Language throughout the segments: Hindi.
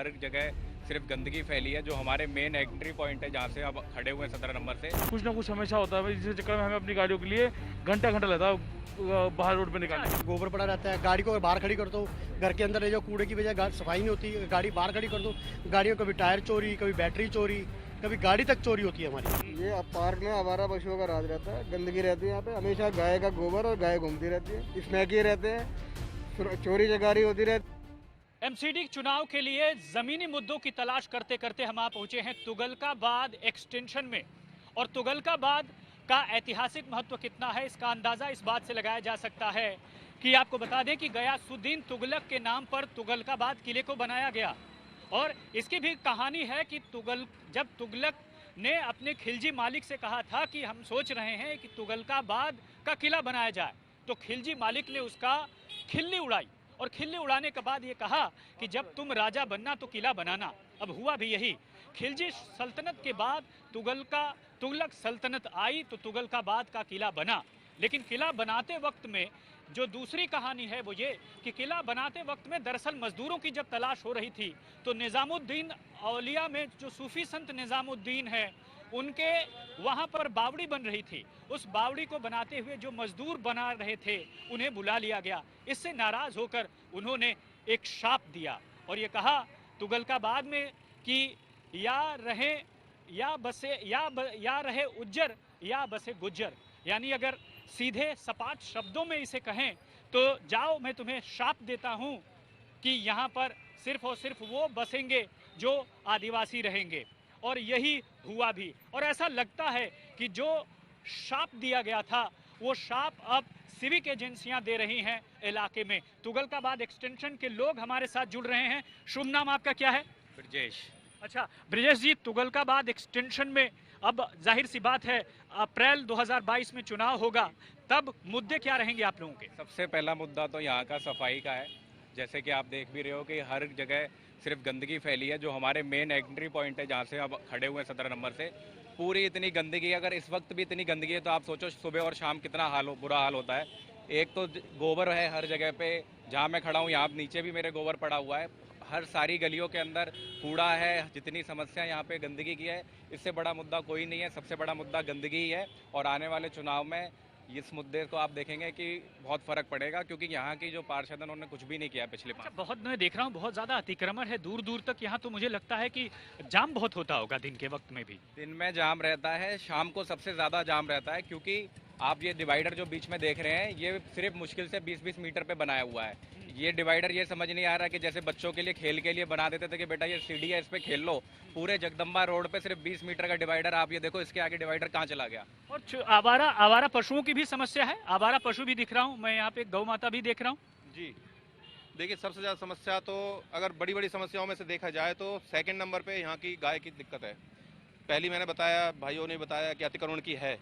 हर जगह सिर्फ गंदगी फैली है। जो हमारे मेन एंट्री पॉइंट है जहाँ से अब खड़े हुए हैं 17 नंबर से, कुछ ना कुछ हमेशा होता है भाई, जिस चक्कर में हमें अपनी गाड़ियों के लिए घंटा घंटा लगता है बाहर रोड पे निकालने। गोबर पड़ा रहता है, गाड़ी को अगर बाहर खड़ी कर दो, घर के अंदर ले जाओ, कूड़े की वजह सफाई नहीं होती, गाड़ी बाहर खड़ी कर दो, गाड़ियों कभी टायर चोरी, कभी बैटरी चोरी, कभी गाड़ी तक चोरी होती है हमारी। ये अब पार्क में आवारा पशुओं का राज रहता है, गंदगी रहती है यहाँ पे, हमेशा गाय का गोबर और गाय घूमती रहती है, स्मैकी रहते हैं, चोरी चकारी होती रहती। एमसीडी चुनाव के लिए जमीनी मुद्दों की तलाश करते करते हम पहुंचे हैं तुगलकाबाद एक्सटेंशन में। और तुगलकाबाद का ऐतिहासिक महत्व कितना है इसका अंदाजा इस बात से लगाया जा सकता है कि आपको बता दें कि गयासुद्दीन तुगलक के नाम पर तुगलकाबाद किले को बनाया गया। और इसकी भी कहानी है कि जब तुगलक ने अपने खिलजी मालिक से कहा था कि हम सोच रहे हैं कि तुगलकाबाद का किला बनाया जाए, तो खिलजी मालिक ने उसका खिल्ली उड़ाई और खिल्ली उड़ाने के बाद ये कहा कि जब तुम राजा बनना तो किला बनाना। अब हुआ भी यही। खिलजी सल्तनत के बाद तुगलक सल्तनत आई तो तुगलकाबाद का किला बना। लेकिन किला बनाते वक्त में जो दूसरी कहानी है वो ये कि किला बनाते वक्त में दरअसल मजदूरों की जब तलाश हो रही थी तो निज़ामुद्दीन औलिया में जो सूफी संत निज़ामुद्दीन है उनके वहाँ पर बावड़ी बन रही थी। उस बावड़ी को बनाते हुए जो मजदूर बना रहे थे उन्हें बुला लिया गया। इससे नाराज होकर उन्होंने एक शाप दिया और ये कहा तुगलकाबाद में कि या रहे उज्जर या बसे गुज्जर। यानी अगर सीधे सपाट शब्दों में इसे कहें तो जाओ मैं तुम्हें शाप देता हूँ कि यहाँ पर सिर्फ और सिर्फ वो बसेंगे जो आदिवासी रहेंगे। और यही हुआ भी। और ऐसा लगता है कि जो शाप दिया गया था वो शाप अब सिविक एजेंसियां दे रही हैं इलाके में। तुगलकाबाद एक्सटेंशन के लोग हमारे साथ जुड़ रहे हैं। शुभ नाम आपका क्या है? ब्रजेश। अच्छा ब्रजेश जी, तुगलकाबाद एक्सटेंशन में अब जाहिर सी बात है अप्रैल 2022 में चुनाव होगा, तब मुद्दे क्या रहेंगे आप लोगों के? सबसे पहला मुद्दा तो यहाँ का सफाई का है। जैसे कि आप देख भी रहे हो कि हर जगह सिर्फ गंदगी फैली है। जो हमारे मेन एंट्री पॉइंट है जहाँ से अब खड़े हुए हैं 17 नंबर से, पूरी इतनी गंदगी है। अगर इस वक्त भी इतनी गंदगी है तो आप सोचो सुबह और शाम कितना बुरा हाल होता है। एक तो गोबर है हर जगह पे, जहाँ मैं खड़ा हूँ यहाँ नीचे भी मेरे गोबर पड़ा हुआ है। हर सारी गलियों के अंदर कूड़ा है। जितनी समस्या यहाँ पे गंदगी की है, इससे बड़ा मुद्दा कोई नहीं है। सबसे बड़ा मुद्दा गंदगी ही है। और आने वाले चुनाव में इस मुद्दे को आप देखेंगे कि बहुत फर्क पड़ेगा, क्योंकि यहाँ की जो पार्षद हैं उन्होंने कुछ भी नहीं किया पिछले 5। बहुत मैं देख रहा हूँ बहुत ज्यादा अतिक्रमण है दूर दूर तक यहाँ, तो मुझे लगता है कि जाम बहुत होता होगा दिन के वक्त में भी। दिन में जाम रहता है, शाम को सबसे ज्यादा जाम रहता है, क्योंकि आप ये डिवाइडर जो बीच में देख रहे हैं ये सिर्फ मुश्किल से 20-20 मीटर पे बनाया हुआ है। ये डिवाइडर ये समझ नहीं आ रहा कि जैसे बच्चों के लिए खेल के लिए बना देते थे कि बेटा ये सीढ़ी है इस पे खेल लो, पूरे जगदम्बा रोड पे सिर्फ 20 मीटर का डिवाइडर। आप ये देखो इसके आगे डिवाइडर कहाँ चला गया। और आवारा पशुओं की भी समस्या है। आवारा पशु भी दिख रहा हूँ मैं यहाँ पे, गौ माता भी देख रहा हूँ। जी देखिए, सबसे ज़्यादा समस्या तो अगर बड़ी बड़ी समस्याओं में से देखा जाए तो सेकंड नंबर पे यहाँ की गाय की दिक्कत है। पहली मैंने बताया, भाइयों ने बताया कि अतिक्रमण की है।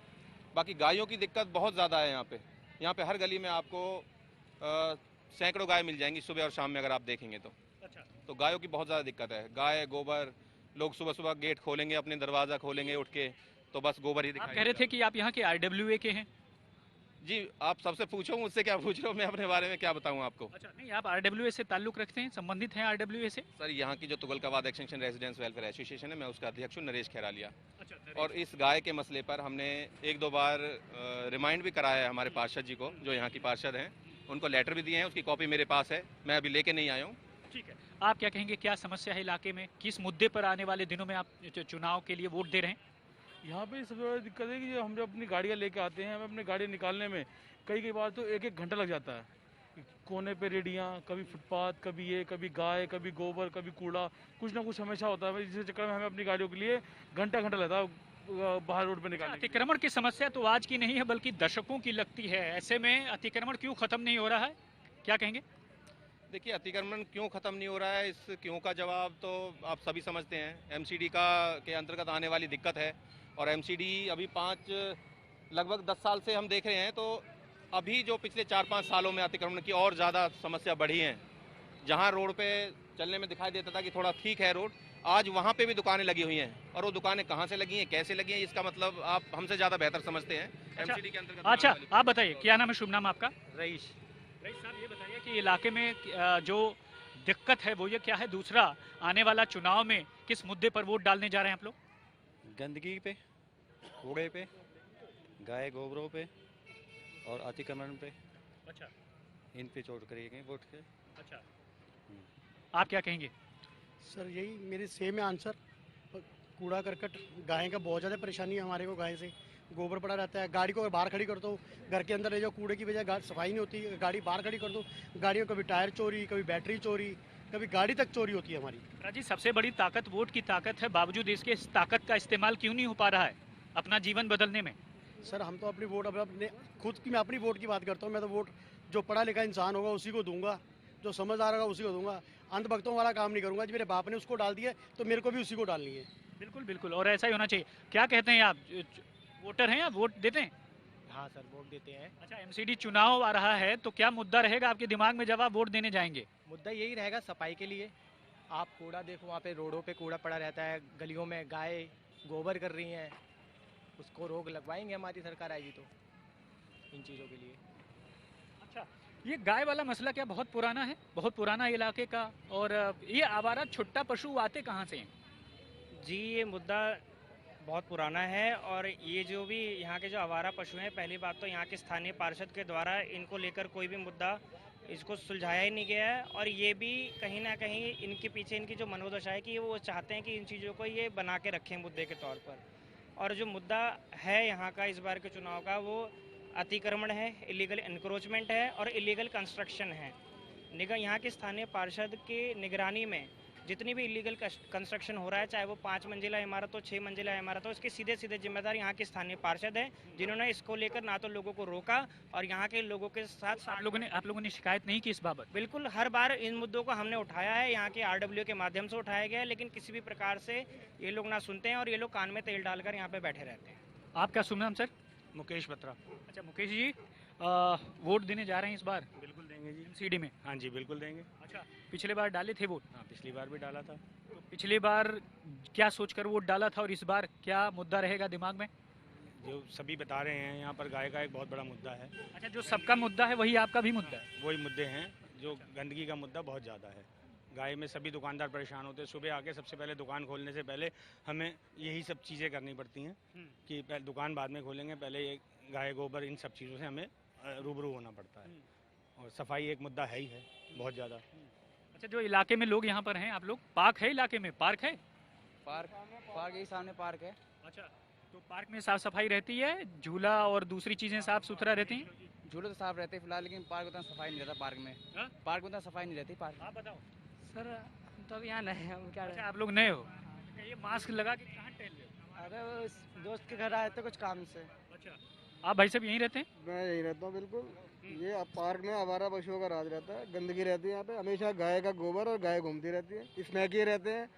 बाकी गायों की दिक्कत बहुत ज़्यादा है यहाँ पे हर गली में आपको सैकड़ों गाय मिल जाएंगी सुबह और शाम में अगर आप देखेंगे तो। अच्छा। तो गायों की बहुत ज़्यादा दिक्कत है। गाय गोबर, लोग सुबह सुबह गेट खोलेंगे, अपने दरवाज़ा खोलेंगे उठ के तो बस गोबर ही दिखाई आप कह रहे थे कि आप यहाँ के RWA के हैं। जी आप सबसे पूछो, मुझसे क्या पूछ रहे हो, मैं अपने बारे में क्या बताऊँ आपको। अच्छा, नहीं आप RWA से ताल्लुक रखते हैं, संबंधित हैं RWA से? सर यहाँ की जो Tughlakabad extension residence welfare association है, मैं उसका अध्यक्ष हूँ, नरेश खैरालिया। अच्छा। और इस गाय के मसले पर हमने 1-2 बार रिमाइंड भी कराया है हमारे पार्षद जी को, जो यहाँ की पार्षद हैं। उनको लेटर भी दिए हैं, उसकी कॉपी मेरे पास है, मैं अभी लेके नहीं आया हूँ। ठीक है, आप क्या कहेंगे, क्या समस्या है इलाके में? किस मुद्दे पर आने वाले दिनों में आप चुनाव के लिए वोट दे रहे हैं? यहाँ पे सबसे बड़ी दिक्कत है कि हम जब अपनी गाड़ियाँ लेके आते हैं, हमें अपनी गाड़ी निकालने में कई बार तो 1-1 घंटा लग जाता है। कोने पे रेडियाँ, कभी फुटपाथ, कभी गाय, कभी गोबर, कभी कूड़ा, कुछ ना कुछ हमेशा होता है भाई, जिस चक्कर में हमें अपनी गाड़ियों के लिए घंटा घंटा लगता है बाहर रोड पे निकालने। अतिक्रमण की समस्या तो आज की नहीं है बल्कि दशकों की लगती है। ऐसे में अतिक्रमण क्यों खत्म नहीं हो रहा है, क्या कहेंगे? देखिए, अतिक्रमण क्यों ख़त्म नहीं हो रहा है, इस क्यों का जवाब तो आप सभी समझते हैं। एमसीडी के अंतर्गत आने वाली दिक्कत है। और एमसीडी अभी लगभग 10 साल से हम देख रहे हैं, तो अभी जो पिछले 4-5 सालों में अतिक्रमण की और ज़्यादा समस्या बढ़ी है। जहाँ रोड पे चलने में दिखाई देता था कि थोड़ा ठीक है रोड, आज वहाँ पे भी दुकानें लगी हुई हैं। और वो दुकानें कहाँ से लगी हैं, कैसे लगी हैं, इसका मतलब आप हमसे ज़्यादा बेहतर समझते हैं। एमसीडी के अंतर्गत। अच्छा, आप बताइए क्या नाम है, शुभ नाम आपका? रईस। रईस साहब, ये बताइए कि इलाके में जो दिक्कत है वो ये क्या है? दूसरा, आने वाला चुनाव में किस मुद्दे पर वोट डालने जा रहे हैं आप लोग? गंदगी पे, कूड़े पे, गाय गोबरों पे और अतिक्रमण पे, अच्छा इन पे चोट करेंगे वोट के। अच्छा, आप क्या कहेंगे? सर यही मेरे सेम है आंसर। कूड़ा करकट, गाय का बहुत ज़्यादा परेशानी है हमारे को। गाय से गोबर पड़ा रहता है। गाड़ी को अगर बाहर खड़ी कर दो, घर के अंदर ले जाओ, कूड़े की वजह सफाई नहीं होती। गाड़ी बाहर खड़ी कर दो, गाड़ियों कभी टायर चोरी, कभी बैटरी चोरी, कभी गाड़ी तक चोरी होती है हमारी। राजी, सबसे बड़ी ताकत वोट की ताकत है, बावजूद इसके इस ताकत का इस्तेमाल क्यों नहीं हो पा रहा है अपना जीवन बदलने में? सर हम तो अपनी वोट अपने खुद की, मैं अपनी वोट की बात करता हूँ। मैं तो वोट जो पढ़ा लिखा इंसान होगा उसी को दूंगा, जो समझदार होगा उसी को दूंगा। अंधभक्तों वाला काम नहीं करूंगा। जी मेरे बाप ने उसको डाल दिया तो मेरे को भी उसी को डालनी है। बिल्कुल बिल्कुल, और ऐसा ही होना चाहिए। क्या कहते हैं आप, वोटर हैं आप, वोट देते हैं? हाँ सर, वोट देते हैं। अच्छा, एमसीडी चुनाव आ रहा है तो क्या मुद्दा रहेगा आपके दिमाग में जब आप वोट देने जाएंगे? मुद्दा यही रहेगा सफाई के लिए। आप कूड़ा देखो, वहाँ पे रोडों पे कूड़ा पड़ा रहता है, गलियों में गाय गोबर कर रही हैं, उसको रोक लगवाएंगे हमारी सरकार आएगी तो इन चीज़ों के लिए। अच्छा, ये गाय वाला मसला क्या बहुत पुराना है, बहुत पुराना इलाके का? और ये आवारा छुट्टा पशु आते कहाँ से हैं? जी, ये मुद्दा बहुत पुराना है और ये जो भी यहाँ के जो आवारा पशु हैं, पहली बात तो यहाँ के स्थानीय पार्षद के द्वारा इनको लेकर कोई भी मुद्दा इसको सुलझाया ही नहीं गया है। और ये भी कहीं ना कहीं इनके पीछे इनकी जो मनोदशा है कि वो चाहते हैं कि इन चीज़ों को ये बना के रखें मुद्दे के तौर पर। और जो मुद्दा है यहाँ का इस बार के चुनाव का, वो अतिक्रमण है, इलीगल इंक्रोचमेंट है और इलीगल कंस्ट्रक्शन है। यहाँ के स्थानीय पार्षद के निगरानी में जितनी भी इलीगल कंस्ट्रक्शन हो रहा है, चाहे वो 5 मंजिला इमारत हो, 6 मंजिला इमारत हो, इसके सीधे सीधे जिम्मेदार यहाँ के स्थानीय पार्षद हैं, जिन्होंने इसको लेकर ना तो लोगों को रोका और यहाँ के लोगों के साथ आप लोगों ने शिकायत नहीं की इस बाबत? बिल्कुल, हर बार इन मुद्दों को हमने उठाया है, यहाँ के आरडब्ल्यू के माध्यम से उठाया गया है, लेकिन किसी भी प्रकार से ये लोग ना सुनते हैं और ये लोग कान में तेल डालकर यहाँ पे बैठे रहते हैं। आपका शुभ नाम सर? मुकेश बत्रा। अच्छा मुकेश जी, वोट देने जा रहे हैं इस बार बिल्कुल देंगे जी। एमसीडी में? हाँ जी, बिल्कुल देंगे। अच्छा, पिछले बार डाले थे वोट? हाँ, पिछली बार भी डाला था। तो पिछली बार क्या सोचकर वोट डाला था और इस बार क्या मुद्दा रहेगा दिमाग में? जो सभी बता रहे हैं, यहाँ पर गाय का एक बहुत बड़ा मुद्दा है। अच्छा, जो सबका मुद्दा है वही आपका भी मुद्दा है? वही मुद्दे हैं, जो गंदगी का मुद्दा बहुत ज़्यादा है। गाय में सभी दुकानदार परेशान होते हैं। सुबह आके सबसे पहले दुकान खोलने से पहले हमें यही सब चीज़ें करनी पड़ती हैं कि पहले दुकान बाद में खोलेंगे, पहले ये गाय गोबर इन सब चीज़ों से हमें रूबरू होना पड़ता है। और सफाई एक मुद्दा है ही है बहुत ज़्यादा। अच्छा, जो इलाके में लोग यहाँ पर हैं, आप लोग, पार्क है इलाके में? पार्क है? पार्क यही सामने पार्क है। अच्छा, तो पार्क में साफ सफाई रहती है, झूला और दूसरी चीजें साफ सुथरा रहती हैं? झूले तो साफ रहते हैं फिलहाल, लेकिन पार्क उतना सफाई नहीं रहता पार्क में। हाँ? पार्क में उतना सफाई नहीं रहती पार्क। आप बताओ सर, हम तो अब यहाँ नए हैं, हम क्या अच्छा, आप लोग नए हो? ये मास्क लगा के कहाँ टहल रहे हो? अरे वो दोस्त के घर आए थे कुछ काम से। अच्छा, आप भाई साहब यहीं रहते हैं? मैं यही रहता हूँ बिल्कुल। ये अब पार्क में आवारा पशुओं का राज रहता है, गंदगी रहती है यहाँ पे हमेशा। गाय का गोबर और गाय घूमती रहती है, स्नैकी रहते हैं,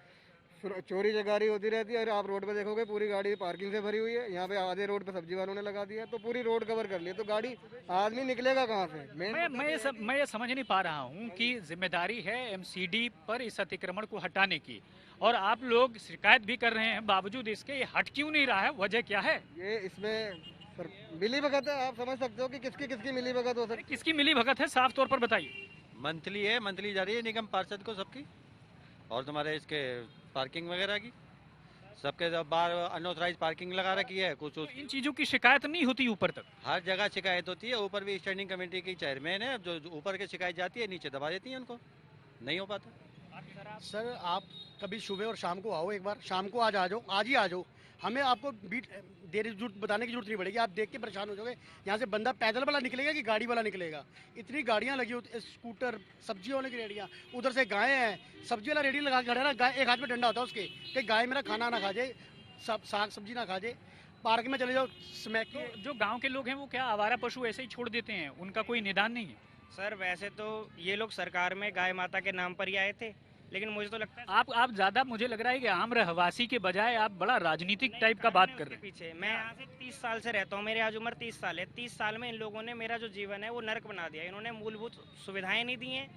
चोरी चकारी होती रहती है। और आप रोड पे देखोगे पूरी गाड़ी पार्किंग से भरी हुई है। यहाँ पे आधे रोड पे सब्जी वालों ने लगा दिया, तो पूरी रोड कवर कर ली, तो गाड़ी आदमी निकलेगा कहाँ से? मैं ये समझ नहीं पा रहा हूँ कि जिम्मेदारी है एमसीडी पर इस अतिक्रमण को हटाने की, और आप लोग शिकायत भी कर रहे हैं, बावजूद इसके ये हट क्यों नहीं रहा है? वजह क्या है? ये इसमें सर मिली भगत है। आप समझ सकते हो कि किसकी मिली भगत हो सकती किसकी मिली भगत है, साफ तौर पर बताइए। मंथली है, मंथली जा रही है निगम पार्षद को सबकी, और तुम्हारे इसके पार्किंग वगैरह की सबके बार अनऑथराइज पार्किंग लगा रखी है। कुछ तो इन चीजों की शिकायत नहीं होती ऊपर तक? हर जगह शिकायत होती है। ऊपर भी स्टैंडिंग कमेटी की चेयरमैन है, जो ऊपर की शिकायत जाती है नीचे दबा देती है, उनको नहीं हो पाता। सर आप कभी सुबह और शाम को आओ, एक बार शाम को आज आ जाओ, आज ही आ जाओ। हमें आपको बीट देर जरूरत बताने की जरूरत नहीं पड़ेगी। आप देख के परेशान हो जाओगे, यहाँ से बंदा पैदल वाला निकलेगा कि गाड़ी वाला निकलेगा। इतनी गाड़ियाँ लगी होती, स्कूटर, सब्जी वाले की रेडियाँ, उधर से गाय हैं, सब्जी वाला रेडी लगा के खड़ा है ना, गाय एक हाथ में डंडा होता है उसके कि गाय मेरा खाना ना खा जाए, सब साग सब्जी ना खा जाए। पार्क में चले जाओ, स्मैक तो जो गांव के लोग हैं वो क्या आवारा पशु ऐसे ही छोड़ देते हैं? उनका कोई निदान नहीं है? सर, वैसे तो ये लोग सरकार में गाय माता के नाम पर ही आए थे, लेकिन मुझे तो लगता है आप ज्यादा, मुझे लग रहा है कि आम रहवासी के बजाय आप बड़ा राजनीतिक टाइप का बात कर रहे हैं। पीछे मैं यहाँ से 30 साल से रहता हूँ, मेरी आज उम्र 30 साल है। 30 साल में इन लोगों ने मेरा जो जीवन है वो नरक बना दिया। इन्होंने मूलभूत सुविधाएं नहीं दी हैं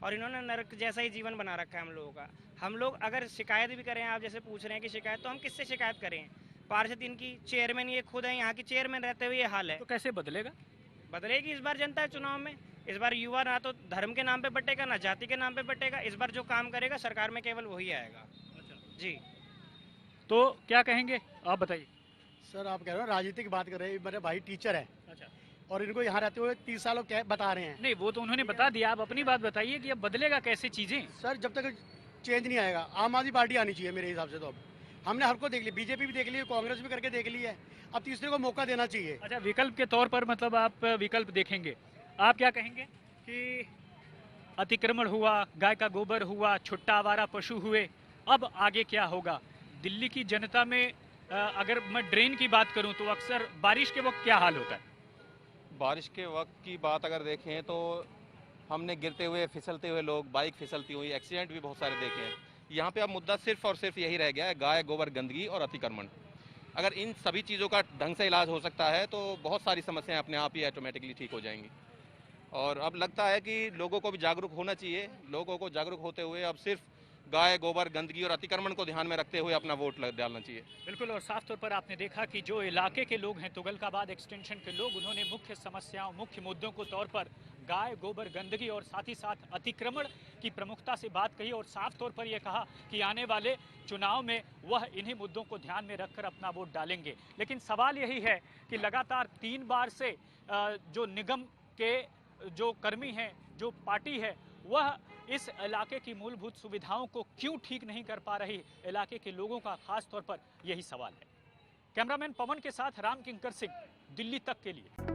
और इन्होंने नरक जैसा ही जीवन बना रखा है हम लोगों का। हम लोग अगर शिकायत भी करें, आप जैसे पूछ रहे हैं कि शिकायत, तो हम किससे शिकायत करें? पार्षद इनकी चेयरमैन ये खुद है, यहाँ की चेयरमैन रहते हुए ये हाल है। तो कैसे बदलेगा? बदलेगी इस बार जनता चुनाव में। इस बार युवा ना तो धर्म के नाम पे बटेगा ना जाति के नाम पे बटेगा। इस बार जो काम करेगा सरकार में केवल वही आएगा। जी तो क्या कहेंगे आप बताइए। सर आप कह रहे हो राजनीति की बात कर रहे हैं, मेरे भाई टीचर है अच्छा, और इनको यहाँ रहते हुए 30 सालों क्या बता रहे हैं। नहीं वो तो उन्होंने बता दिया, आप अपनी बात बताइए कि अब बदलेगा कैसे चीजें। सर जब तक चेंज नहीं आएगा, आम आदमी पार्टी आनी चाहिए मेरे हिसाब से। तो अब हमने हर को देख लिया, बीजेपी भी देख ली, कांग्रेस भी करके देख ली है, अब तीसरे को मौका देना चाहिए। अच्छा, विकल्प के तौर पर मतलब आप विकल्प देखेंगे। आप क्या कहेंगे कि अतिक्रमण हुआ, गाय का गोबर हुआ, छुट्टा आवारा पशु हुए, अब आगे क्या होगा? दिल्ली की जनता में अगर मैं ड्रेन की बात करूं तो अक्सर बारिश के वक्त क्या हाल होता है? बारिश के वक्त की बात अगर देखें तो हमने गिरते हुए फिसलते हुए लोग, बाइक फिसलती हुई, एक्सीडेंट भी बहुत सारे देखे हैं। यहाँ पे अब मुद्दा सिर्फ और सिर्फ यही रह गया है, गाय गोबर गंदगी और अतिक्रमण। अगर इन सभी चीज़ों का ढंग से इलाज हो सकता है तो बहुत सारी समस्याएं अपने आप ही ऑटोमेटिकली ठीक हो जाएंगी। और अब लगता है कि लोगों को भी जागरूक होना चाहिए। लोगों को जागरूक होते हुए अब सिर्फ गाय गोबर गंदगी और अतिक्रमण को ध्यान में रखते हुए अपना वोट डालना चाहिए। बिल्कुल, और साफ तौर पर आपने देखा कि जो इलाके के लोग हैं, तुगलकाबाद एक्सटेंशन के लोग, उन्होंने मुख्य समस्याओं, मुख्य मुद्दों को तौर पर गाय गोबर गंदगी और साथ ही साथ अतिक्रमण की प्रमुखता से बात कही और साफ तौर पर यह कहा कि आने वाले चुनाव में वह इन्हीं मुद्दों को ध्यान में रखकर अपना वोट डालेंगे। लेकिन सवाल यही है कि लगातार 3 बार से जो निगम के जो कर्मी हैं, जो पार्टी है, वह इस इलाके की मूलभूत सुविधाओं को क्यों ठीक नहीं कर पा रही, इलाके के लोगों का खास तौर पर यही सवाल है। कैमरामैन पवन के साथ राम किंकर सिंह, दिल्ली तक के लिए।